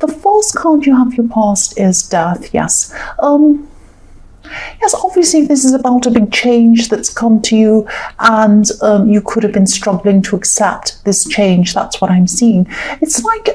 The false card you have for your past is death, yes. Yes, obviously this is about a big change that's come to you, and you could have been struggling to accept this change. That's what I'm seeing. It's like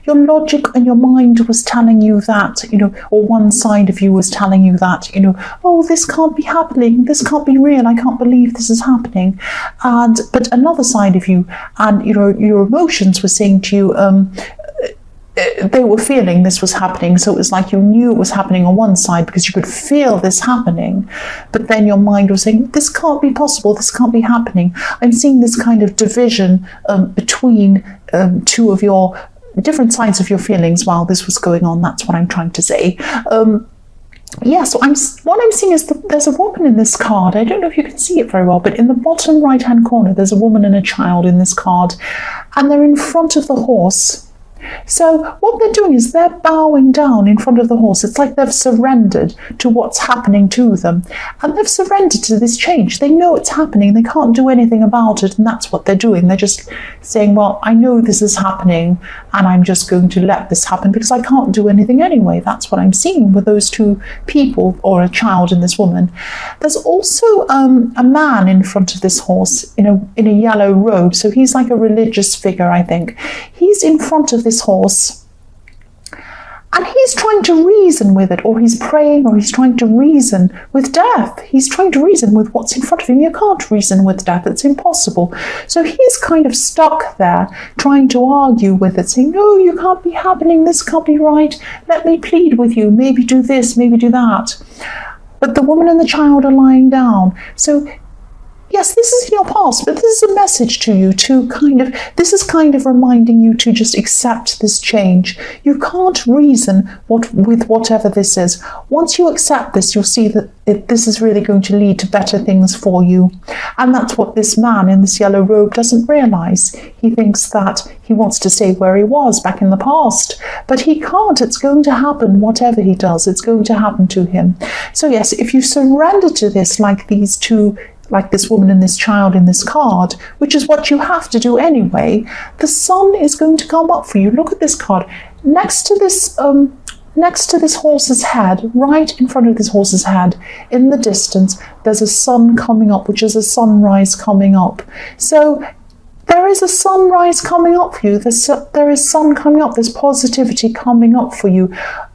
your logic and your mind was telling you that, or one side of you was telling you that, oh, this can't be happening, this can't be real, I can't believe this is happening. But another side of you and, your emotions were saying to you, they were feeling this was happening, so it was like you knew it was happening on one side because you could feel this happening, but then your mind was saying, this can't be possible, this can't be happening. I'm seeing this kind of division between two of your different sides of your feelings while this was going on. That's what I'm trying to say. Yeah, so what I'm seeing is there's a woman in this card. I don't know if you can see it very well, but in the bottom right-hand corner, there's a woman and a child in this card, and they're in front of the horse. So what they're doing is they're bowing down in front of the horse. It's like they've surrendered to what's happening to them. And they've surrendered to this change. They know it's happening. They can't do anything about it. And that's what they're doing. They're just saying, well, I know this is happening and I'm just going to let this happen because I can't do anything anyway. That's what I'm seeing with those two people, or a child and this woman. There's also a man in front of this horse in a yellow robe. So he's like a religious figure, I think. He's in front of this horse and he's trying to reason with it, or he's praying, or he's trying to reason with death. He's trying to reason with what's in front of him. You can't reason with death, it's impossible. So he's kind of stuck there trying to argue with it, saying, no, you can't be happening, this can't be right, let me plead with you, maybe do this, maybe do that. But the woman and the child are lying down. So yes, this is in your past, but this is a message to you this is kind of reminding you to just accept this change. You can't reason with whatever this is. Once you accept this, you'll see that this is really going to lead to better things for you. And that's what this man in this yellow robe doesn't realize. He thinks that he wants to stay where he was back in the past, but he can't. It's going to happen, whatever he does, it's going to happen to him. So yes, if you surrender to this, like these two, like this woman and this child in this card, which is what you have to do anyway, the sun is going to come up for you. Look at this card. Next to this horse's head, right in front of this horse's head, in the distance, there's a sun coming up, which is a sunrise coming up. So there is a sunrise coming up for you. There is sun coming up. There's positivity coming up for you.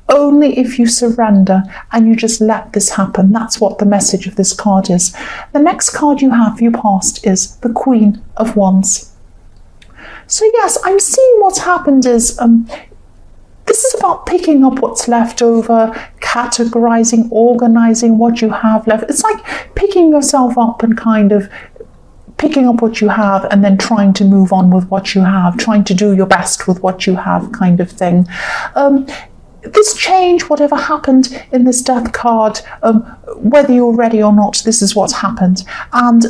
Only if you surrender and you just let this happen. That's what the message of this card is. The next card you have for your past is the Queen of Wands. So yes, I'm seeing what's happened is this is about picking up what's left over, categorizing, organizing what you have left. It's like picking yourself up and kind of picking up what you have and then trying to move on with what you have, trying to do your best with what you have, kind of thing. This change, whatever happened in this death card, whether you're ready or not, this is what's happened. And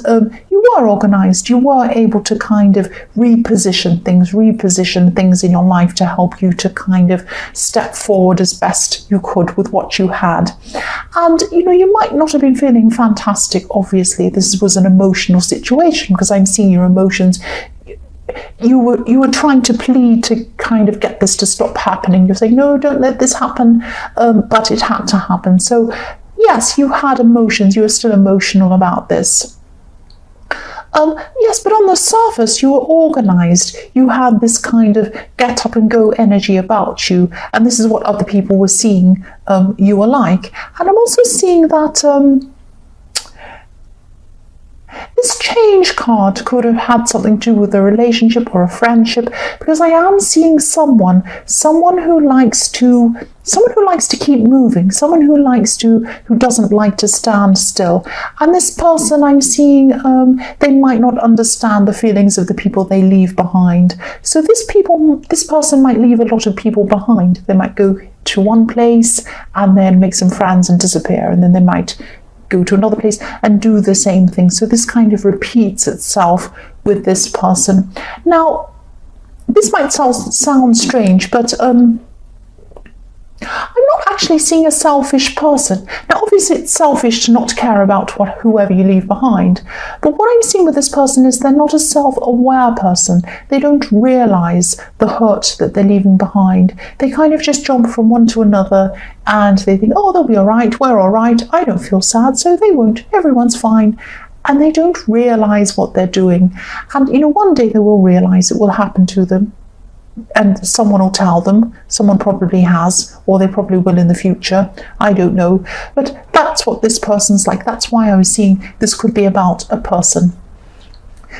you were organized, you were able to kind of reposition things in your life to help you to kind of step forward as best you could with what you had. And, you might not have been feeling fantastic, obviously. This was an emotional situation because I'm seeing your emotions. You were trying to plead to kind of get this to stop happening. You're saying, no, don't let this happen, but it had to happen. So yes, you had emotions. You were still emotional about this. Yes, but on the surface, you were organized. You had this kind of get up and go energy about you. And this is what other people were seeing you were like. And I'm also seeing that this change card could have had something to do with a relationship or a friendship, because I am seeing someone who likes to keep moving, someone who doesn't like to stand still. And this person I'm seeing, they might not understand the feelings of the people they leave behind. So this person might leave a lot of people behind. They might go to one place and then make some friends and disappear, and then they might go to another place and do the same thing. So this kind of repeats itself with this person. Now, this might sound strange, but I'm not actually seeing a selfish person. Now, obviously, it's selfish to not care about whoever you leave behind. But what I'm seeing with this person is they're not a self-aware person. They don't realise the hurt that they're leaving behind. They kind of just jump from one to another and they think, oh, they'll be all right, we're all right, I don't feel sad, so they won't, everyone's fine. And they don't realise what they're doing. And, one day they will realise it will happen to them. And someone will tell them, someone probably has, or they probably will in the future, I don't know. But that's what this person's like. That's why I was seeing this could be about a person.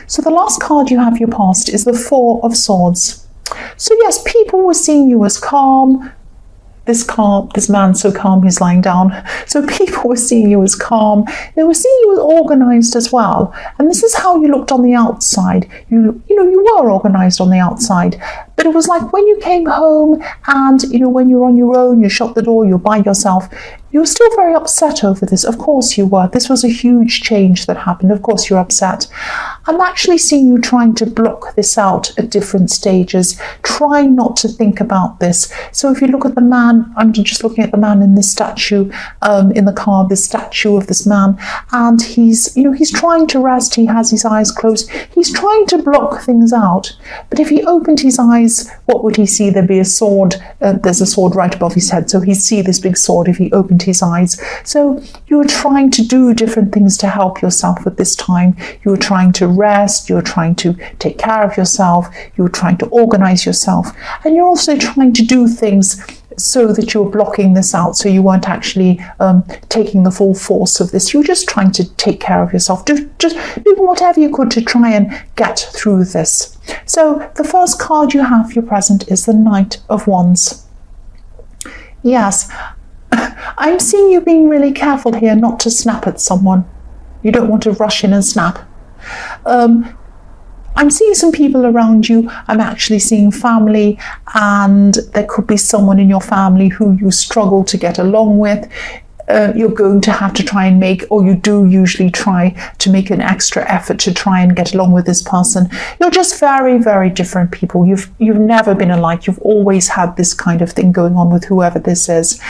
So the last card you have your past is the Four of Swords. So yes, people were seeing you as calm. This man's so calm he's lying down. So people were seeing you as calm. They were seeing you as organised as well. And this is how you looked on the outside. You were organised on the outside. But it was like when you came home and, when you're on your own, you shut the door, you're by yourself, you were still very upset over this. Of course you were. This was a huge change that happened. Of course you're upset. I'm actually seeing you trying to block this out at different stages, trying not to think about this. So if you look at the man, I'm just looking at the man in this statue, in the card, this statue of this man, and he's trying to rest. He has his eyes closed. He's trying to block things out. But if he opened his eyes, what would he see? There'd be a sword. There's a sword right above his head, so he'd see this big sword if he opened his eyes. So you were trying to do different things to help yourself at this time. You were trying to rest, you were trying to take care of yourself, you were trying to organize yourself, and you're also trying to do things so that you're blocking this out, so you weren't actually taking the full force of this. You were just trying to take care of yourself, just do whatever you could to try and get through this. So the first card you have for your present is the Knight of Wands. Yes, I'm seeing you being really careful here not to snap at someone. You don't want to rush in and snap. I'm seeing some people around you. I'm actually seeing family, and there could be someone in your family who you struggle to get along with. You're going to have to try and make, or you do usually try to make an extra effort to try and get along with this person. You're just very, very different people. You've never been alike. You've always had this kind of thing going on with whoever this is.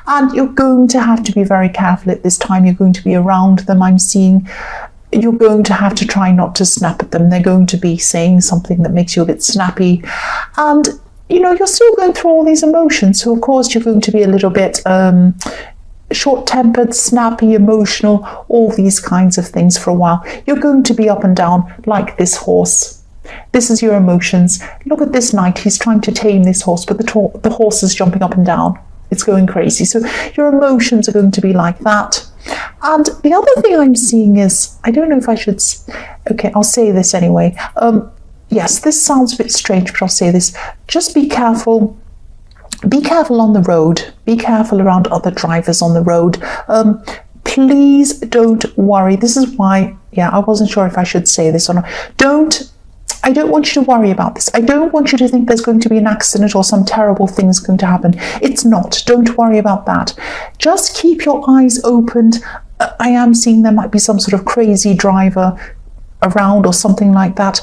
And you're going to have to be very careful at this time. You're going to be around them. I'm seeing you're going to have to try not to snap at them. They're going to be saying something that makes you a bit snappy. And, you're still going through all these emotions. So, of course, you're going to be a little bit short-tempered, snappy, emotional, all these kinds of things for a while. You're going to be up and down like this horse. This is your emotions. Look at this knight. He's trying to tame this horse, but the horse is jumping up and down. It's going crazy. So your emotions are going to be like that. And the other thing I'm seeing is, I don't know if I should, okay, I'll say this anyway. Yes, this sounds a bit strange, but I'll say this. Just be careful. Be careful on the road. Be careful around other drivers on the road. Please don't worry. This is why, I wasn't sure if I should say this or not. I don't want you to worry about this. I don't want you to think there's going to be an accident or some terrible thing's going to happen. It's not. Don't worry about that. Just keep your eyes opened. I am seeing there might be some sort of crazy driver around or something like that.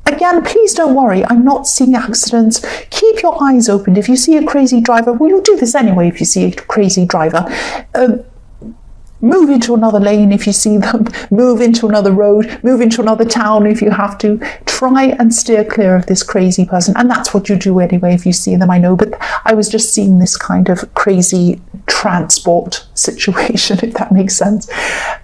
Again, please don't worry. I'm not seeing accidents. Keep your eyes open. If you see a crazy driver, well, you'll do this anyway if you see a crazy driver. Move into another lane if you see them, move into another road, move into another town if you have to. Try and steer clear of this crazy person. And that's what you do anyway if you see them, I know. But I was just seeing this kind of crazy transport situation, if that makes sense.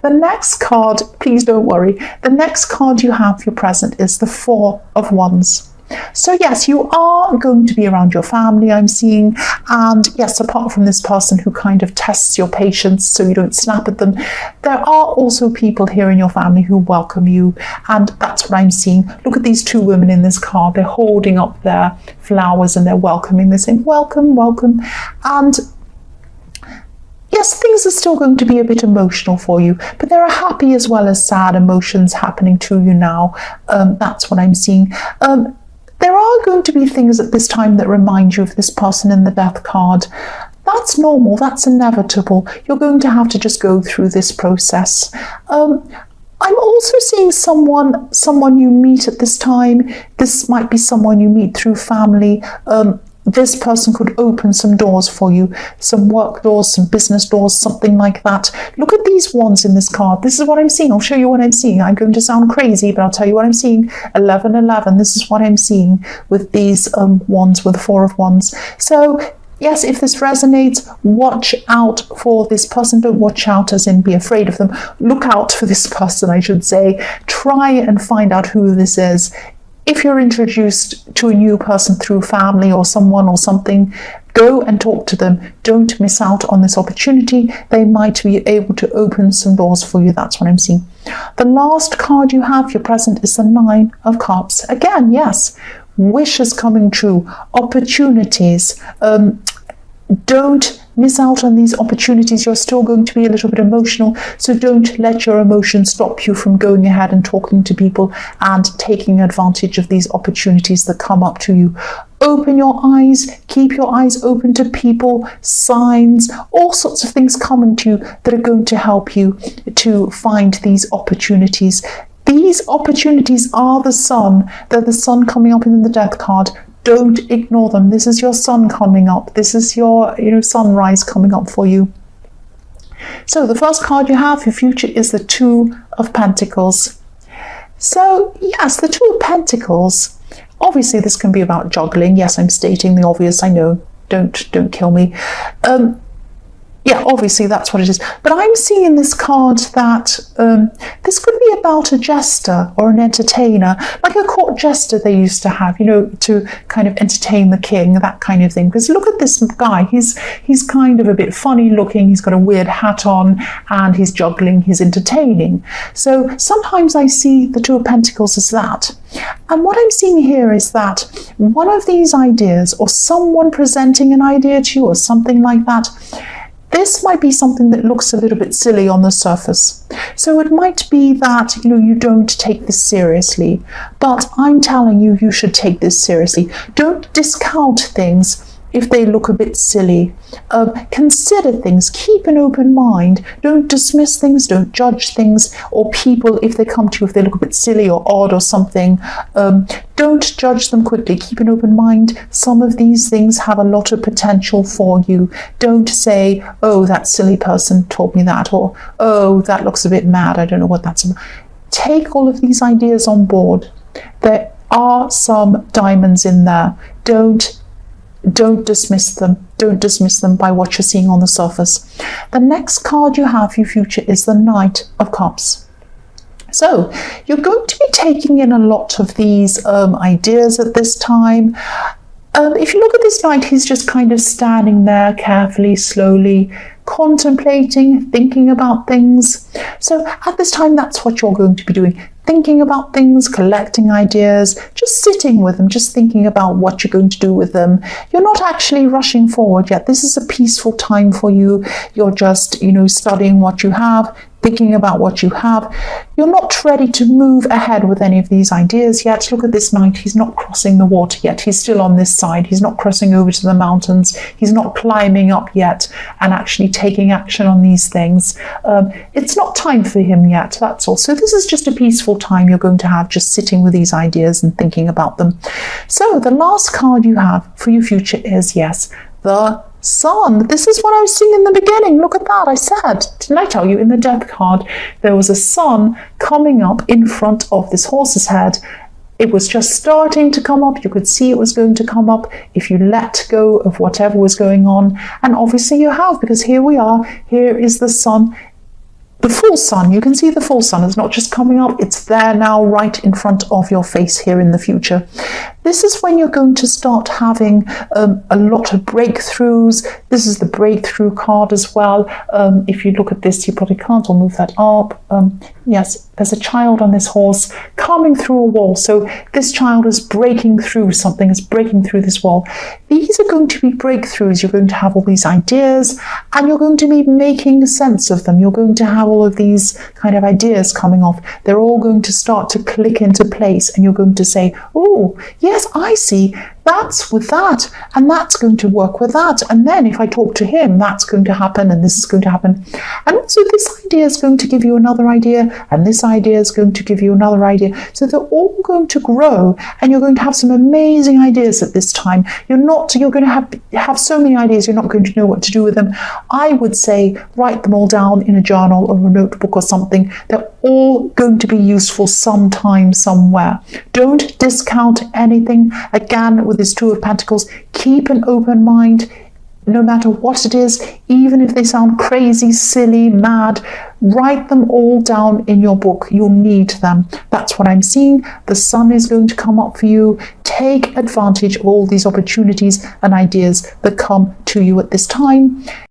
The next card, please don't worry. The next card you have for your present is the Four of Wands. So yes, you are going to be around your family, I'm seeing, and yes, apart from this person who kind of tests your patience so you don't snap at them, there are also people here in your family who welcome you, and that's what I'm seeing. Look at these two women in this card. They're holding up their flowers and they're welcoming. They're saying, welcome, welcome. And yes, things are still going to be a bit emotional for you, but there are happy as well as sad emotions happening to you now. That's what I'm seeing. There are going to be things at this time that remind you of this person in the Death card. That's normal, that's inevitable. You're going to have to just go through this process. I'm also seeing someone you meet at this time. This might be someone you meet through family. this person could open some doors for you, some work doors, some business doors, something like that. Look at these wands in this card. This is what I'm seeing. I'll show you what I'm seeing. I'm going to sound crazy, but I'll tell you what I'm seeing. 11, 11. This is what I'm seeing with these wands, with the Four of Wands. So yes, if this resonates, watch out for this person. Don't watch out as in be afraid of them. Look out for this person, I should say. Try and find out who this is. If you're introduced to a new person through family or someone or something, go and talk to them. Don't miss out on this opportunity. They might be able to open some doors for you. That's what I'm seeing. The last card you have, your present, is the Nine of Cups. Again, yes, wishes coming true, opportunities. Don't miss out on these opportunities. You're still going to be a little bit emotional, so don't let your emotions stop you from going ahead and talking to people and taking advantage of these opportunities that come up to you. Open your eyes, keep your eyes open to people, signs, all sorts of things coming to you that are going to help you to find these opportunities. These opportunities are the sun. They're the sun coming up in the Death card. Don't ignore them. This is your sun coming up. This is your, sunrise coming up for you. So the first card you have, your future, is the Two of Pentacles. So yes, the Two of Pentacles. Obviously, this can be about juggling. Yes, I'm stating the obvious. I know. Don't kill me. Yeah, obviously that's what it is. But I'm seeing in this card that this could be about a jester or an entertainer, like a court jester they used to have, to kind of entertain the king, that kind of thing. Because look at this guy. He's kind of a bit funny looking. He's got a weird hat on and he's juggling, he's entertaining. So sometimes I see the Two of Pentacles as that. And what I'm seeing here is that one of these ideas, or someone presenting an idea to you or something like that, this might be something that looks a little bit silly on the surface. So it might be that, you don't take this seriously. But I'm telling you, you should take this seriously. Don't discount things if they look a bit silly. Consider things, keep an open mind. Don't dismiss things, don't judge things, or people, if they come to you, if they look a bit silly or odd or something, don't judge them quickly. Keep an open mind. Some of these things have a lot of potential for you. Don't say, oh, that silly person told me that, or oh, that looks a bit mad, I don't know what that's about. Take all of these ideas on board. There are some diamonds in there. Don't dismiss them. Don't dismiss them by what you're seeing on the surface. The next card you have for your future is the Knight of Cups. So you're going to be taking in a lot of these ideas at this time. If you look at this knight, he's just kind of standing there carefully, slowly, contemplating, thinking about things. So at this time, that's what you're going to be doing. Thinking about things, collecting ideas, just sitting with them, just thinking about what you're going to do with them. You're not actually rushing forward yet. This is a peaceful time for you. You're just, studying what you have, thinking about what you have. You're not ready to move ahead with any of these ideas yet. Look at this knight. He's not crossing the water yet. He's still on this side. He's not crossing over to the mountains. He's not climbing up yet and actually taking action on these things. It's not time for him yet, that's all. So this is just a peaceful time you're going to have, just sitting with these ideas and thinking about them. So the last card you have for your future is, yes, the Sun. This is what I was seeing in the beginning. Look at that. I said, didn't I tell you, in the Death card, there was a sun coming up in front of this horse's head. It was just starting to come up. You could see it was going to come up if you let go of whatever was going on. And obviously you have, because here we are. Here is the sun. The full sun, you can see the full sun is not just coming up, it's there now right in front of your face here in the future. This is when you're going to start having a lot of breakthroughs. This is the breakthrough card as well. If you look at this, you probably can't, I'll move that up. Yes, there's a child on this horse coming through a wall. So this child is breaking through something, is breaking through this wall. These are going to be breakthroughs. You're going to have all these ideas and you're going to be making sense of them. You're going to have all of these kind of ideas coming off. They're all going to start to click into place and you're going to say, oh, yes, I see. that's with that, and that's going to work with that. And then if I talk to him, that's going to happen, and this is going to happen. And also this idea is going to give you another idea, and this idea is going to give you another idea. So they're all going to grow, and you're going to have some amazing ideas at this time. You're going to have so many ideas, you're not going to know what to do with them. I would say write them all down in a journal or a notebook or something. They're all going to be useful sometime, somewhere. Don't discount anything. Again, with this Two of Pentacles, keep an open mind. No matter what it is, even if they sound crazy, silly, mad, write them all down in your book. You'll need them. That's what I'm seeing. The sun is going to come up for you. Take advantage of all these opportunities and ideas that come to you at this time.